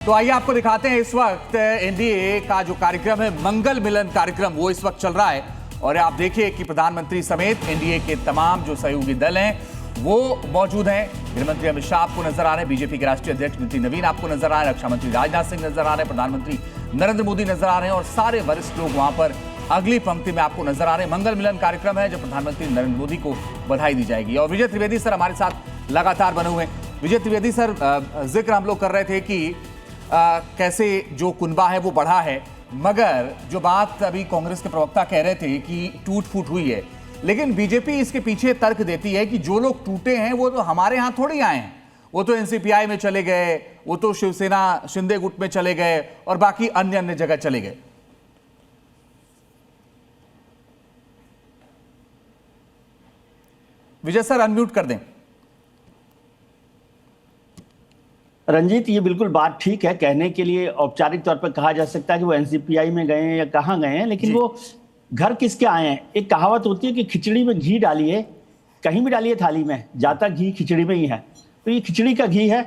तो आइए आपको दिखाते हैं इस वक्त एनडीए का जो कार्यक्रम है, मंगल मिलन कार्यक्रम, वो इस वक्त चल रहा है। और आप देखिए कि प्रधानमंत्री समेत एनडीए के तमाम जो सहयोगी दल हैं वो मौजूद हैं। गृहमंत्री अमित शाह आपको नजर आ रहे हैं, बीजेपी के राष्ट्रीय अध्यक्ष नितिन नवीन आपको नजर आ रहे हैं, रक्षा मंत्री राजनाथ सिंह नजर आ रहे हैं, प्रधानमंत्री नरेंद्र मोदी नजर आ रहे हैं और सारे वरिष्ठ लोग वहां पर अगली पंक्ति में आपको नजर आ रहे हैं। मंगल मिलन कार्यक्रम है जो प्रधानमंत्री नरेंद्र मोदी को बधाई दी जाएगी। और विजय त्रिवेदी सर हमारे साथ लगातार बने हुए हैं। विजय त्रिवेदी सर, जिक्र हम लोग कर रहे थे कि कैसे जो कुनबा है वो बढ़ा है, मगर जो बात अभी कांग्रेस के प्रवक्ता कह रहे थे कि टूट फूट हुई है, लेकिन बीजेपी इसके पीछे तर्क देती है कि जो लोग टूटे हैं वो तो हमारे यहां थोड़ी आए हैं, वो तो एनसीपीआई में चले गए, वो तो शिवसेना शिंदे गुट में चले गए और बाकी अन्य अन्य जगह चले गए। विजय सर अनम्यूट कर दें। रंजीत, ये बिल्कुल बात ठीक है, कहने के लिए औपचारिक तौर पर कहा जा सकता है कि वो एनसीपीआई में गए हैं या कहाँ गए हैं, लेकिन वो घर किसके आए हैं। एक कहावत होती है कि खिचड़ी में घी डालिए, कहीं भी डालिए थाली में, जाता घी खिचड़ी में ही है। तो ये खिचड़ी का घी है,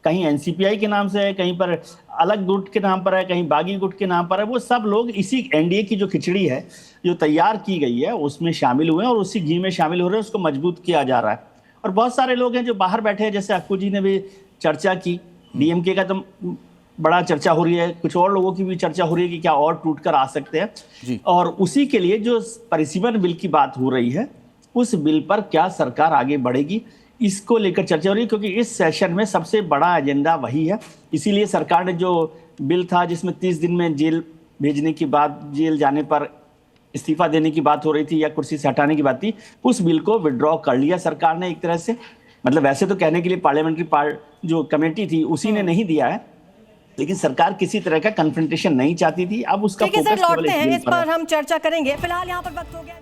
कहीं एनसीपीआई के नाम से है, कहीं पर अलग गुट के नाम पर है, कहीं बागी गुट के नाम पर है। वो सब लोग इसी एनडीए की जो खिचड़ी है जो तैयार की गई है उसमें शामिल हुए हैं और उसी घी में शामिल हो रहे हैं, उसको मजबूत किया जा रहा है। और बहुत सारे लोग हैं जो बाहर बैठे हैं, जैसे अक्कू जी ने भी चर्चा की, डीएमके का तो बड़ा चर्चा हो रही है, कुछ और लोगों की भी चर्चा हो रही है कि क्या और टूट कर आ सकते हैं। और उसी के लिए जो परिसीमन बिल की बात हो रही है, उस बिल पर क्या सरकार आगे बढ़ेगी, इसको लेकर चर्चा हो रही है, क्योंकि इस सेशन में सबसे बड़ा एजेंडा वही है। इसीलिए सरकार ने जो बिल था जिसमें 30 दिन में जेल भेजने की बात, जेल जाने पर इस्तीफा देने की बात हो रही थी या कुर्सी से हटाने की बात थी, उस बिल को विड्रॉ कर लिया सरकार ने एक तरह से। मतलब वैसे तो कहने के लिए पार्लियामेंट्री जो कमेटी थी उसी ने नहीं दिया है, लेकिन सरकार किसी तरह का कन्फ्रंटेशन नहीं चाहती थी। अब उसका ठीक है सर, लौटते हैं, इस पर हम चर्चा करेंगे। फिलहाल यहाँ पर वक्त हो गया।